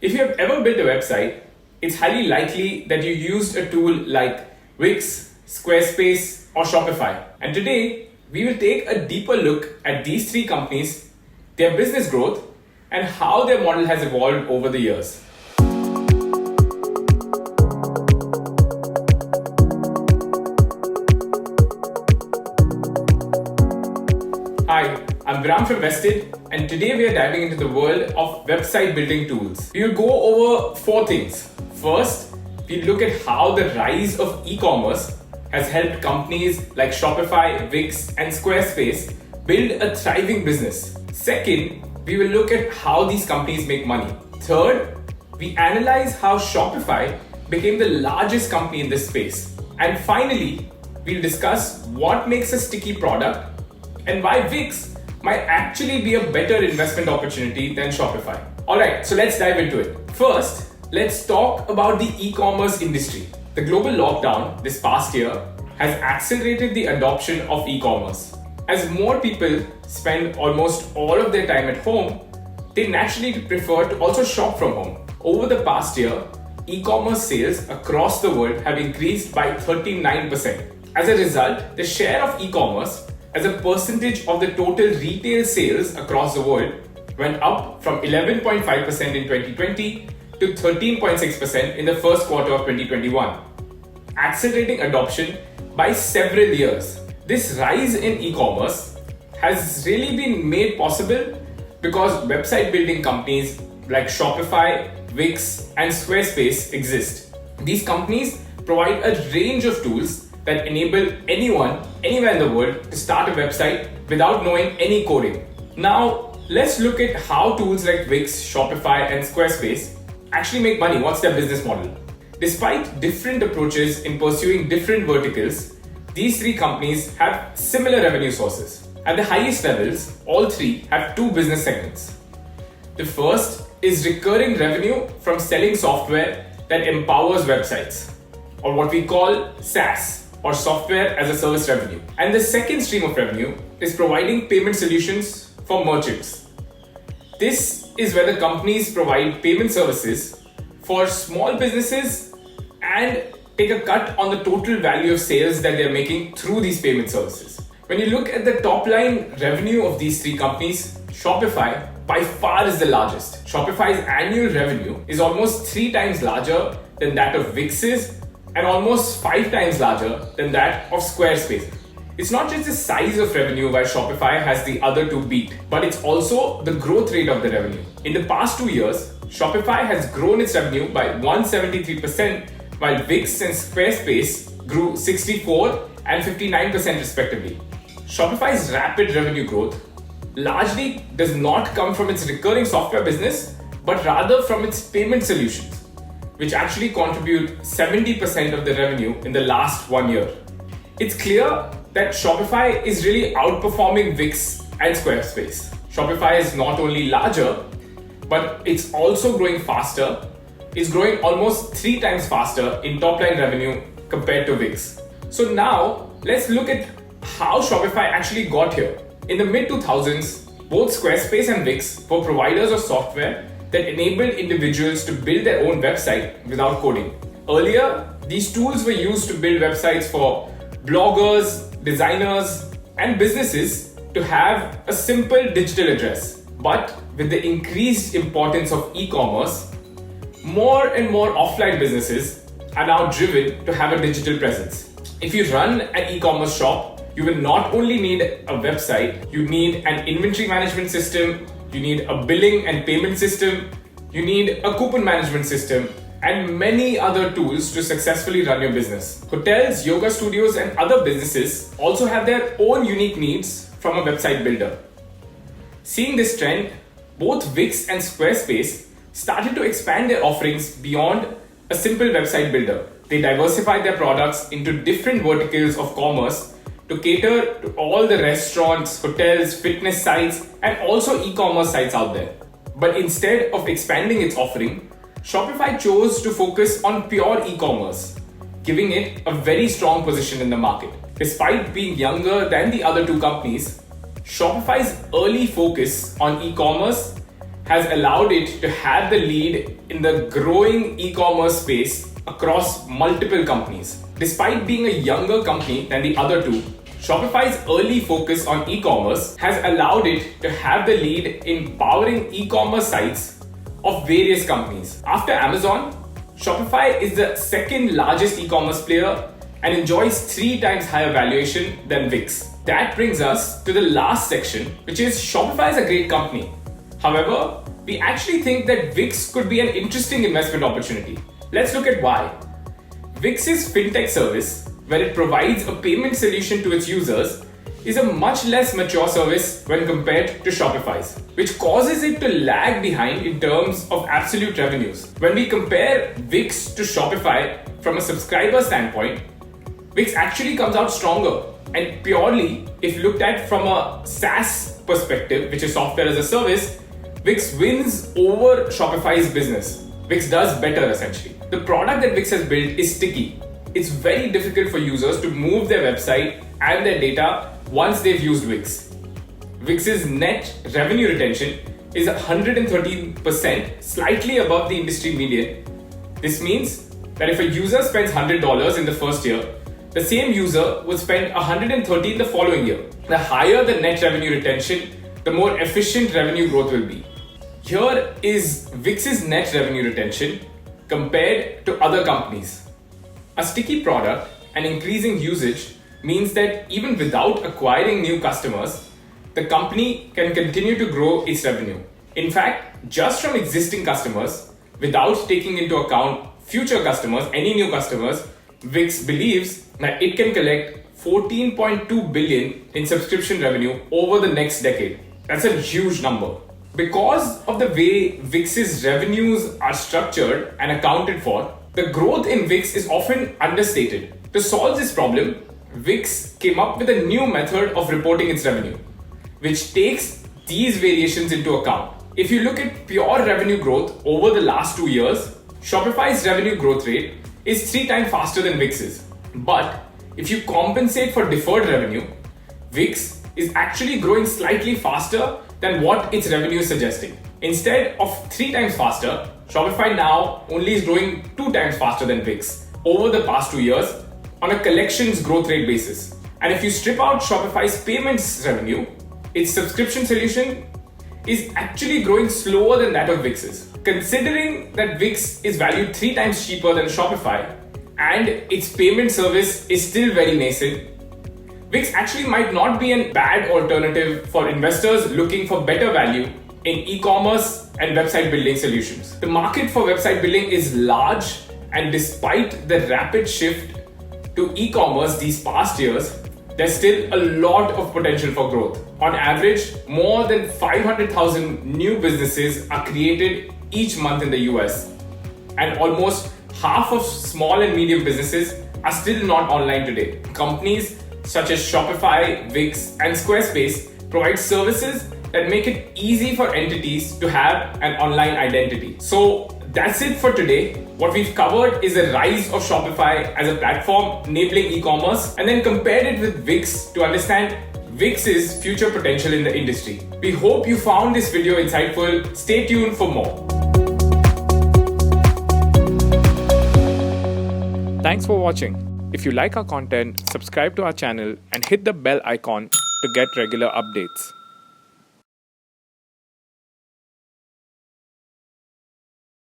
If you have ever built a website, it's highly likely that you used a tool like Wix, Squarespace, or Shopify. And today, we will take a deeper look at these three companies, their business growth, and how their model has evolved over the years. Hi, I'm Bram from Vested, and today we are diving into the world of website building tools. We will go over four things. First, we look at how the rise of e-commerce has helped companies like Shopify, Wix, and Squarespace build a thriving business. Second, we will look at how these companies make money. Third, we analyze how Shopify became the largest company in this space. And finally, we'll discuss what makes a sticky product and why Wix might actually be a better investment opportunity than Shopify. Alright, so let's dive into it. First, let's talk about the e-commerce industry. The global lockdown this past year has accelerated the adoption of e-commerce. As more people spend almost all of their time at home, they naturally prefer to also shop from home. Over the past year, e-commerce sales across the world have increased by 39%. As a result, the share of e-commerce as a percentage of the total retail sales across the world went up from 11.5% in 2020 to 13.6% in the first quarter of 2021, accelerating adoption by several years. This rise in e-commerce has really been made possible because website building companies like Shopify, Wix, and Squarespace exist. These companies provide a range of tools that enable anyone, anywhere in the world, to start a website without knowing any coding. Now, let's look at how tools like Wix, Shopify, and Squarespace actually make money. What's their business model? Despite different approaches in pursuing different verticals, these three companies have similar revenue sources. At the highest levels, all three have two business segments. The first is recurring revenue from selling software that empowers websites, or what we call SaaS, or software as a service revenue. And the second stream of revenue is providing payment solutions for merchants. This is where the companies provide payment services for small businesses and take a cut on the total value of sales that they're making through these payment services. When you look at the top line revenue of these three companies, Shopify by far is the largest. Shopify's annual revenue is almost 3 times larger than that of Wix's and almost 5 times larger than that of Squarespace. It's not just the size of revenue where Shopify has the other two beat, but it's also the growth rate of the revenue. In the past 2 years, Shopify has grown its revenue by 173%, while Wix and Squarespace grew 64% and 59% respectively. Shopify's rapid revenue growth largely does not come from its recurring software business, but rather from its payment solutions, which actually contribute 70% of the revenue in the last 1 year. It's clear that Shopify is really outperforming Wix and Squarespace. Shopify is not only larger, but it's also growing faster. It's growing almost 3 times faster in top line revenue compared to Wix. So now let's look at how Shopify actually got here. In the mid-2000s, both Squarespace and Wix were providers of software that enabled individuals to build their own website without coding. Earlier, these tools were used to build websites for bloggers, designers, and businesses to have a simple digital address. But with the increased importance of e-commerce, more and more offline businesses are now driven to have a digital presence. If you run an e-commerce shop, you will not only need a website, you need an inventory management system, you need a billing and payment system, you need a coupon management system, and many other tools to successfully run your business. Hotels, yoga studios, and other businesses also have their own unique needs from a website builder. Seeing this trend, both Wix and Squarespace started to expand their offerings beyond a simple website builder. They diversified their products into different verticals of commerce to cater to all the restaurants, hotels, fitness sites, and also e-commerce sites out there. But instead of expanding its offering, Shopify chose to focus on pure e-commerce, giving it a very strong position in the market. Despite being younger than the other two companies, Shopify's early focus on e-commerce has allowed it to have the lead in the growing e-commerce space across multiple companies. Despite being a younger company than the other two, Shopify's early focus on e-commerce has allowed it to have the lead in powering e-commerce sites of various companies. After Amazon, Shopify is the second largest e-commerce player and enjoys 3 times higher valuation than Wix. That brings us to the last section, which is Shopify is a great company. However, we actually think that Wix could be an interesting investment opportunity. Let's look at why. Wix's fintech service, where it provides a payment solution to its users, is a much less mature service when compared to Shopify's, which causes it to lag behind in terms of absolute revenues. When we compare Wix to Shopify from a subscriber standpoint, Wix actually comes out stronger. And purely, if looked at from a SaaS perspective, which is software as a service, Wix wins over Shopify's business. Wix does better essentially. The product that Wix has built is sticky. It's very difficult for users to move their website and their data once they've used Wix. Wix's net revenue retention is 113%, slightly above the industry median. This means that if a user spends $100 in the first year, the same user will spend $130 the following year. The higher the net revenue retention, the more efficient revenue growth will be. Here is Wix's net revenue retention compared to other companies. A sticky product and increasing usage means that even without acquiring new customers, the company can continue to grow its revenue. In fact, just from existing customers, without taking into account future customers, any new customers, Wix believes that it can collect $14.2 billion in subscription revenue over the next decade. That's a huge number. Because of the way Wix's revenues are structured and accounted for, the growth in Wix is often understated. To solve this problem, Wix came up with a new method of reporting its revenue, which takes these variations into account. If you look at pure revenue growth over the last 2 years, Shopify's revenue growth rate is 3 times faster than Wix's. But if you compensate for deferred revenue, Wix is actually growing slightly faster than what its revenue is suggesting. Instead of 3 times faster, Shopify now only is growing 2 times faster than Wix over the past 2 years on a collections growth rate basis. And if you strip out Shopify's payments revenue, its subscription solution is actually growing slower than that of Wix's. Considering that Wix is valued 3 times cheaper than Shopify and its payment service is still very nascent, Wix actually might not be a bad alternative for investors looking for better value in e-commerce and website building solutions. The market for website building is large, and despite the rapid shift to e-commerce these past years, there's still a lot of potential for growth. On average, more than 500,000 new businesses are created each month in the US, and almost half of small and medium businesses are still not online today. Companies such as Shopify, Wix, and Squarespace provide services that make it easy for entities to have an online identity. So that's it for today. What we've covered is the rise of Shopify as a platform enabling e-commerce, and then compared it with Wix to understand Wix's future potential in the industry. We hope you found this video insightful. Stay tuned for more. Thanks for watching. If you like our content, subscribe to our channel and hit the bell icon to get regular updates.